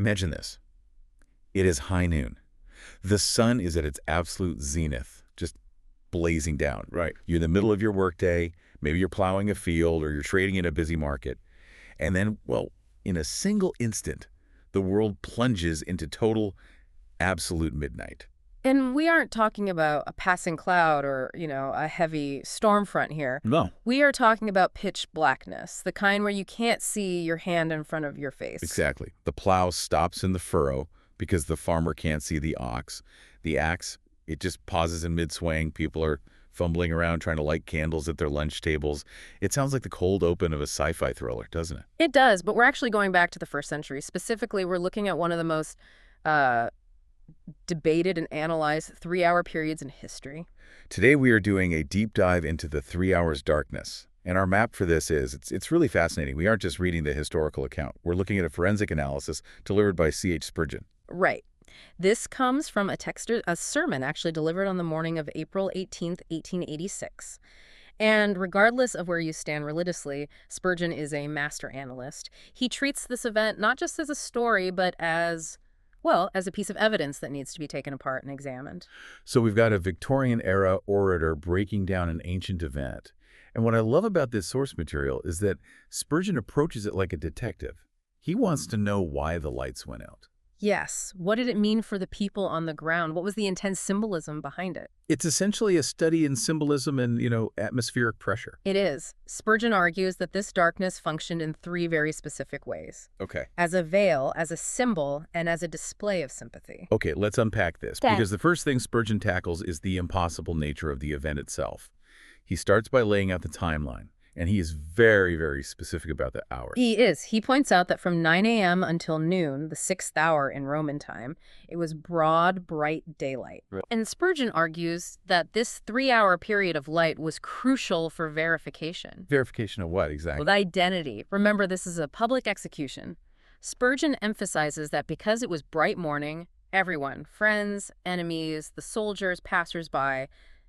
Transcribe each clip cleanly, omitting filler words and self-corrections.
Imagine this. It is high noon. The sun is at its absolute zenith, just blazing down. Right. You're in the middle of your workday, maybe you're plowing a field or you're trading in a busy market. And then, well, in a single instant, the world plunges into total, absolute midnight. And we aren't talking about a passing cloud or, a heavy storm front here. No. We are talking about pitch blackness, the kind where you can't see your hand in front of your face. Exactly. The plow stops in the furrow because the farmer can't see the ox. The axe, it just pauses in mid-swing. People are fumbling around trying to light candles at their lunch tables. It sounds like the cold open of a sci-fi thriller, doesn't it? It does, but we're actually going back to the 1st century. Specifically, we're looking at one of the most debated and analyzed 3-hour periods in history. Today we are doing a deep dive into the 3 hours darkness. And our map for this is, it's really fascinating. We aren't just reading the historical account. We're looking at a forensic analysis delivered by C.H. Spurgeon. Right. This comes from a sermon actually delivered on the morning of April 18th, 1886. And regardless of where you stand religiously, Spurgeon is a master analyst. He treats this event not just as a story, but as a piece of evidence that needs to be taken apart and examined. So we've got a Victorian-era orator breaking down an ancient event. And what I love about this source material is that Spurgeon approaches it like a detective. He wants to know why the lights went out. Yes. What did it mean for the people on the ground? What was the intense symbolism behind it? It's essentially a study in symbolism and, atmospheric pressure. It is. Spurgeon argues that this darkness functioned in 3 very specific ways. Okay. As a veil, as a symbol, and as a display of sympathy. Okay, let's unpack this, because the first thing Spurgeon tackles is the impossible nature of the event itself. He starts by laying out the timeline, and he is very, very specific about the hours. He is. He points out that from 9 a.m. until noon, the 6th hour in Roman time, it was broad, bright daylight. Right. And Spurgeon argues that this 3-hour period of light was crucial for verification. Verification of what, exactly? With identity. Remember, this is a public execution. Spurgeon emphasizes that because it was bright morning, everyone, friends, enemies, the soldiers, passers-by,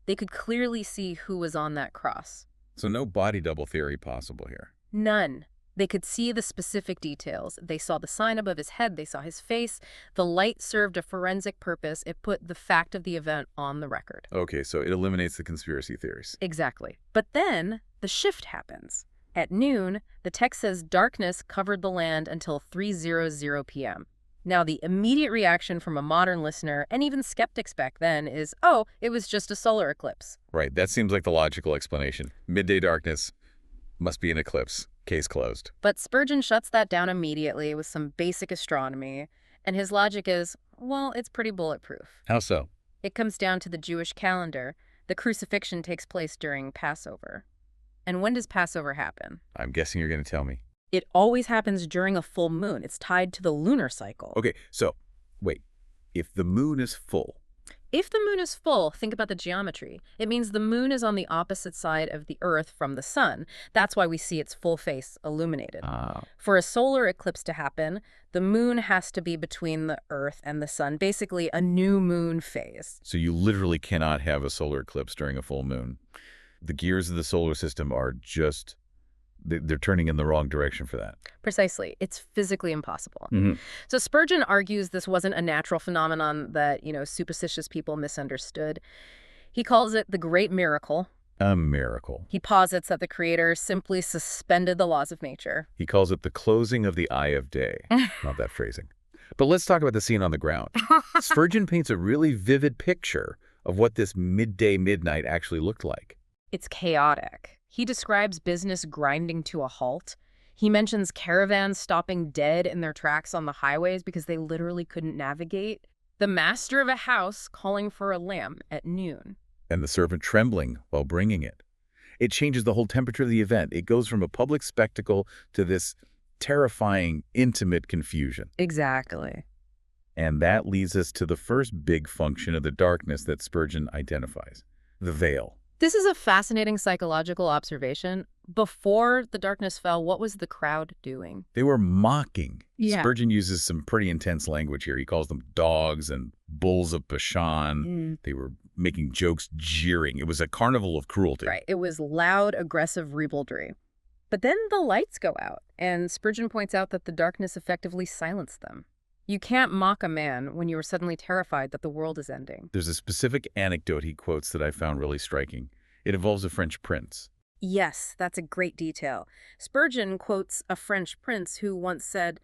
they could clearly see who was on that cross. So no body double theory possible here. None. They could see the specific details. They saw the sign above his head. They saw his face. The light served a forensic purpose. It put the fact of the event on the record. Okay, so it eliminates the conspiracy theories. Exactly. But then the shift happens. At noon, the text says darkness covered the land until 3:00 p.m. Now, the immediate reaction from a modern listener, and even skeptics back then, is, oh, it was just a solar eclipse. Right, that seems like the logical explanation. Midday darkness must be an eclipse. Case closed. But Spurgeon shuts that down immediately with some basic astronomy, and his logic is, well, it's pretty bulletproof. How so? It comes down to the Jewish calendar. The crucifixion takes place during Passover. And when does Passover happen? I'm guessing you're going to tell me. It always happens during a full moon. It's tied to the lunar cycle. Okay, so, wait. If the moon is full... If the moon is full, think about the geometry. It means the moon is on the opposite side of the Earth from the sun. That's why we see its full face illuminated. For a solar eclipse to happen, the moon has to be between the Earth and the sun, basically a new moon phase. So you literally cannot have a solar eclipse during a full moon. The gears of the solar system are just... they're turning in the wrong direction for that. Precisely. It's physically impossible. Mm-hmm. So Spurgeon argues this wasn't a natural phenomenon that, superstitious people misunderstood. He calls it the great miracle. A miracle. He posits that the Creator simply suspended the laws of nature. He calls it the closing of the eye of day. Not that phrasing. But let's talk about the scene on the ground. Spurgeon paints a really vivid picture of what this midnight actually looked like. It's chaotic. He describes business grinding to a halt. He mentions caravans stopping dead in their tracks on the highways because they literally couldn't navigate. The master of a house calling for a lamp at noon. And the servant trembling while bringing it. It changes the whole temperature of the event. It goes from a public spectacle to this terrifying, intimate confusion. Exactly. And that leads us to the first big function of the darkness that Spurgeon identifies, the veil. This is a fascinating psychological observation. Before the darkness fell, what was the crowd doing? They were mocking. Yeah. Spurgeon uses some pretty intense language here. He calls them dogs and bulls of Bashan. They were making jokes, jeering. It was a carnival of cruelty. Right. It was loud, aggressive ribaldry. But then the lights go out, and Spurgeon points out that the darkness effectively silenced them. You can't mock a man when you are suddenly terrified that the world is ending. There's a specific anecdote he quotes that I found really striking. It involves a French prince. Yes, that's a great detail. Spurgeon quotes a French prince who once said,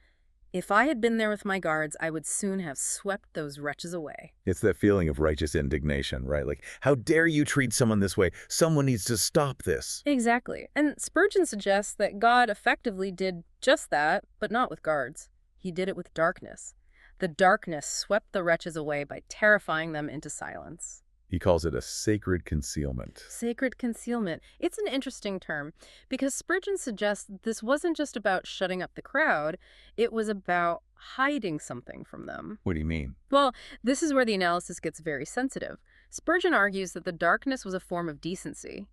"If I had been there with my guards, I would soon have swept those wretches away." It's that feeling of righteous indignation, right? Like, how dare you treat someone this way? Someone needs to stop this. Exactly. And Spurgeon suggests that God effectively did just that, but not with guards. He did it with darkness. The darkness swept the wretches away by terrifying them into silence. He calls it a sacred concealment. Sacred concealment. It's an interesting term because Spurgeon suggests this wasn't just about shutting up the crowd, it was about hiding something from them. What do you mean? Well, this is where the analysis gets very sensitive. Spurgeon argues that the darkness was a form of decency.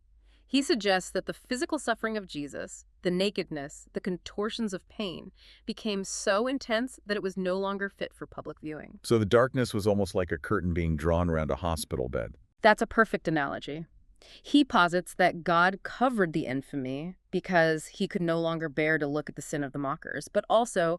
He suggests that the physical suffering of Jesus, the nakedness, the contortions of pain, became so intense that it was no longer fit for public viewing. So the darkness was almost like a curtain being drawn around a hospital bed. That's a perfect analogy. He posits that God covered the infamy because he could no longer bear to look at the sin of the mockers, but also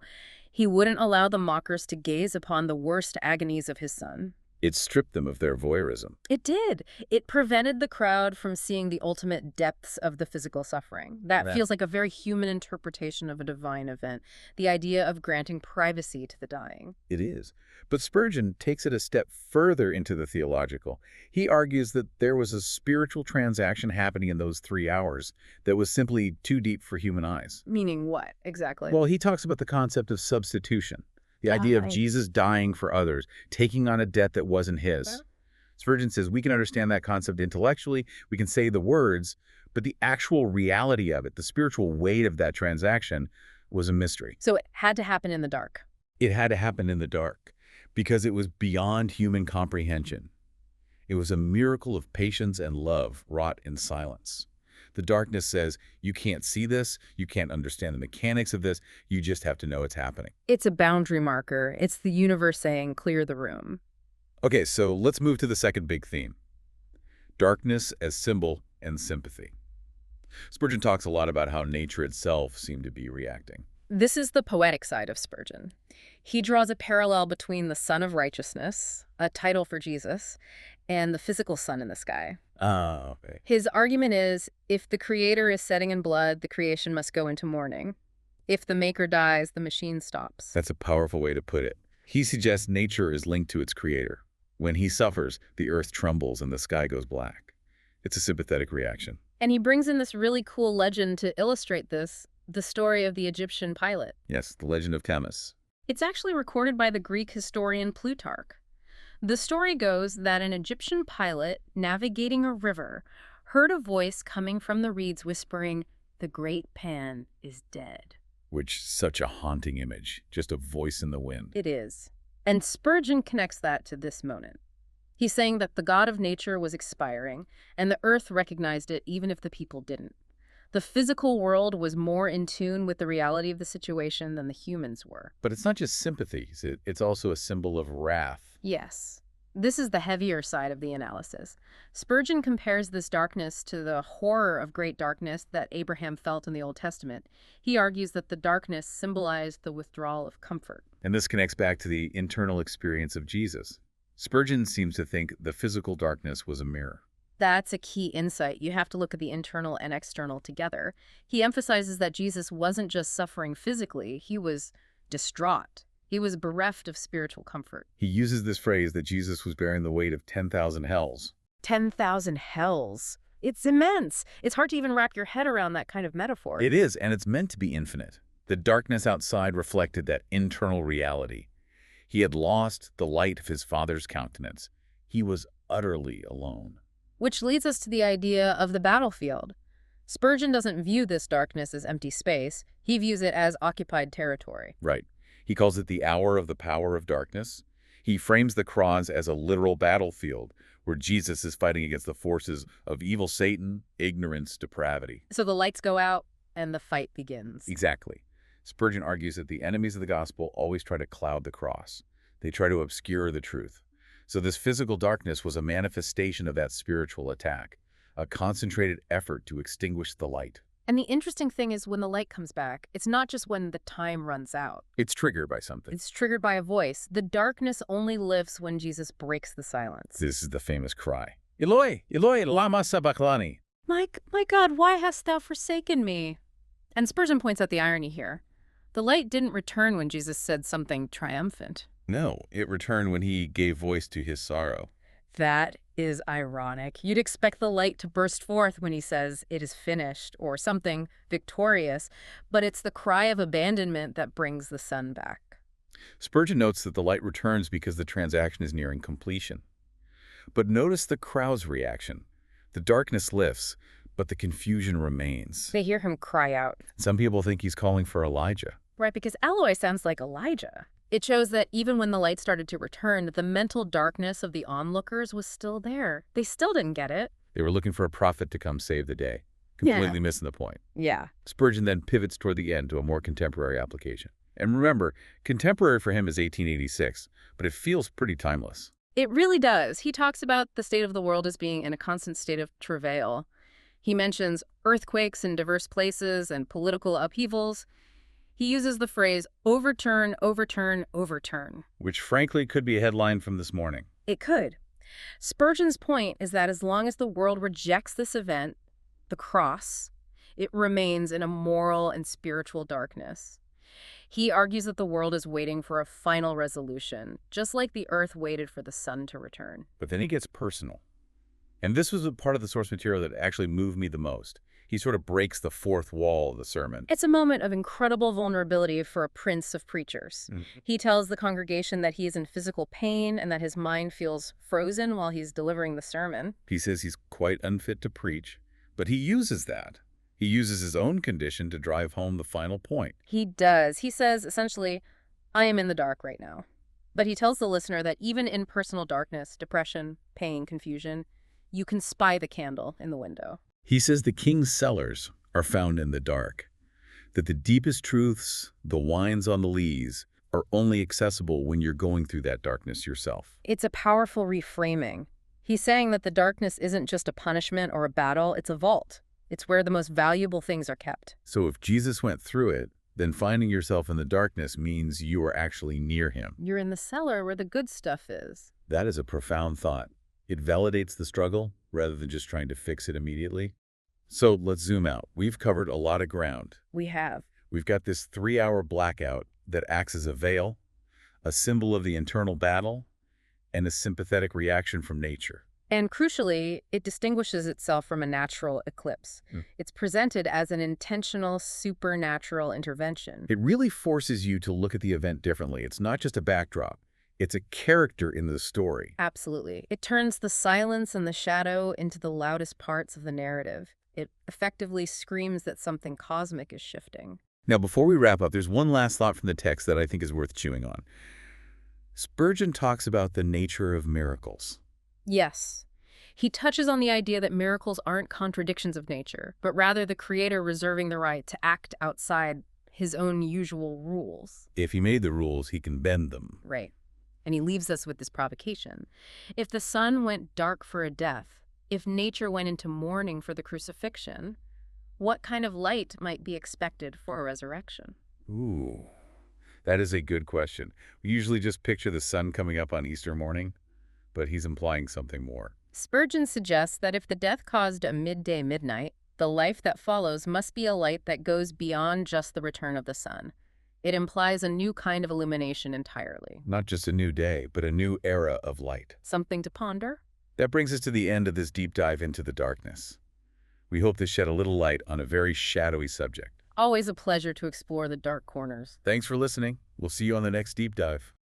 he wouldn't allow the mockers to gaze upon the worst agonies of his son. It stripped them of their voyeurism. It did. It prevented the crowd from seeing the ultimate depths of the physical suffering. That Right. feels like a very human interpretation of a divine event, the idea of granting privacy to the dying. It is. But Spurgeon takes it a step further into the theological. He argues that there was a spiritual transaction happening in those 3 hours that was simply too deep for human eyes. Meaning what, exactly? Well, he talks about the concept of substitution, the idea of Right. Jesus dying for others, taking on a debt that wasn't his. Well- Spurgeon says we can understand that concept intellectually, we can say the words, but the actual reality of it, the spiritual weight of that transaction, was a mystery. So it had to happen in the dark. It had to happen in the dark because it was beyond human comprehension. It was a miracle of patience and love wrought in silence. The darkness says, you can't see this, you can't understand the mechanics of this, you just have to know it's happening. It's a boundary marker. It's the universe saying, clear the room. Okay, so let's move to the second big theme. Darkness as symbol and sympathy. Spurgeon talks a lot about how nature itself seemed to be reacting. This is the poetic side of Spurgeon. He draws a parallel between the Sun of Righteousness, a title for Jesus, and the physical sun in the sky. Ah, okay. His argument is, if the Creator is setting in blood, the creation must go into mourning. If the Maker dies, the machine stops. That's a powerful way to put it. He suggests nature is linked to its creator. When he suffers, the earth trembles and the sky goes black. It's a sympathetic reaction. And he brings in this really cool legend to illustrate this, the story of the Egyptian pilot. Yes, the legend of Chemist. It's actually recorded by the Greek historian Plutarch. The story goes that an Egyptian pilot navigating a river heard a voice coming from the reeds whispering, "The great Pan is dead." Which is such a haunting image, just a voice in the wind. It is. And Spurgeon connects that to this moment. He's saying that the God of nature was expiring, and the earth recognized it even if the people didn't. The physical world was more in tune with the reality of the situation than the humans were. But it's not just sympathy, it's also a symbol of wrath. Yes. This is the heavier side of the analysis. Spurgeon compares this darkness to the horror of great darkness that Abraham felt in the Old Testament. He argues that the darkness symbolized the withdrawal of comfort. And this connects back to the internal experience of Jesus. Spurgeon seems to think the physical darkness was a mirror. That's a key insight. You have to look at the internal and external together. He emphasizes that Jesus wasn't just suffering physically, he was distraught. He was bereft of spiritual comfort. He uses this phrase that Jesus was bearing the weight of 10,000 hells. 10,000 hells. It's immense. It's hard to even wrap your head around that kind of metaphor. It is, and it's meant to be infinite. The darkness outside reflected that internal reality. He had lost the light of his Father's countenance. He was utterly alone. Which leads us to the idea of the battlefield. Spurgeon doesn't view this darkness as empty space. He views it as occupied territory. Right. He calls it the hour of the power of darkness. He frames the cross as a literal battlefield where Jesus is fighting against the forces of evil Satan, ignorance, depravity. So the lights go out and the fight begins. Exactly. Spurgeon argues that the enemies of the gospel always try to cloud the cross. They try to obscure the truth. So this physical darkness was a manifestation of that spiritual attack, a concentrated effort to extinguish the light. And the interesting thing is when the light comes back, it's not just when the time runs out. It's triggered by something. It's triggered by a voice. The darkness only lifts when Jesus breaks the silence. This is the famous cry. Eloi, Eloi, lama sabachthani. My God, why hast thou forsaken me? And Spurgeon points out the irony here. The light didn't return when Jesus said something triumphant. No, it returned when he gave voice to his sorrow. That is ironic. You'd expect the light to burst forth when he says, "It is finished," or something victorious, but it's the cry of abandonment that brings the sun back. Spurgeon notes that the light returns because the transaction is nearing completion. But notice the crowd's reaction. The darkness lifts, but the confusion remains. They hear him cry out. Some people think he's calling for Elijah. Right, because Eloi sounds like Elijah. It shows that even when the light started to return, the mental darkness of the onlookers was still there. They still didn't get it. They were looking for a prophet to come save the day, Yeah. completely missing the point. Yeah. Spurgeon then pivots toward the end to a more contemporary application. And remember, contemporary for him is 1886, but it feels pretty timeless. It really does. He talks about the state of the world as being in a constant state of travail. He mentions earthquakes in diverse places and political upheavals. He uses the phrase, overturn, overturn, overturn. Which frankly could be a headline from this morning. It could. Spurgeon's point is that as long as the world rejects this event, the cross, it remains in a moral and spiritual darkness. He argues that the world is waiting for a final resolution, just like the earth waited for the sun to return. But then he gets personal. And this was a part of the source material that actually moved me the most. He sort of breaks the fourth wall of the sermon. It's a moment of incredible vulnerability for a prince of preachers. He tells the congregation that he is in physical pain and that his mind feels frozen while he's delivering the sermon. He says he's quite unfit to preach, but he uses that. He uses his own condition to drive home the final point. He does. He says, essentially, I am in the dark right now. But he tells the listener that even in personal darkness, depression, pain, confusion, you can spy the candle in the window. He says the king's cellars are found in the dark, that the deepest truths, the wines on the lees, are only accessible when you're going through that darkness yourself. It's a powerful reframing. He's saying that the darkness isn't just a punishment or a battle, it's a vault. It's where the most valuable things are kept. So if Jesus went through it, then finding yourself in the darkness means you are actually near him. You're in the cellar where the good stuff is. That is a profound thought. It validates the struggle rather than just trying to fix it immediately. So let's zoom out. We've covered a lot of ground. We have. We've got this 3-hour blackout that acts as a veil, a symbol of the internal battle, and a sympathetic reaction from nature. And crucially, it distinguishes itself from a natural eclipse. It's presented as an intentional, supernatural intervention. It really forces you to look at the event differently. It's not just a backdrop. It's a character in the story. Absolutely. It turns the silence and the shadow into the loudest parts of the narrative. It effectively screams that something cosmic is shifting. Now, before we wrap up, there's one last thought from the text that I think is worth chewing on. Spurgeon talks about the nature of miracles. Yes. He touches on the idea that miracles aren't contradictions of nature, but rather the Creator reserving the right to act outside his own usual rules. If he made the rules, he can bend them. Right. And he leaves us with this provocation. If the sun went dark for a death, if nature went into mourning for the crucifixion, what kind of light might be expected for a resurrection? Ooh, that is a good question. We usually just picture the sun coming up on Easter morning, but he's implying something more. Spurgeon suggests that if the death caused a midday midnight, the life that follows must be a light that goes beyond just the return of the sun. It implies a new kind of illumination entirely. Not just a new day, but a new era of light. Something to ponder? That brings us to the end of this deep dive into the darkness. We hope this shed a little light on a very shadowy subject. Always a pleasure to explore the dark corners. Thanks for listening. We'll see you on the next deep dive.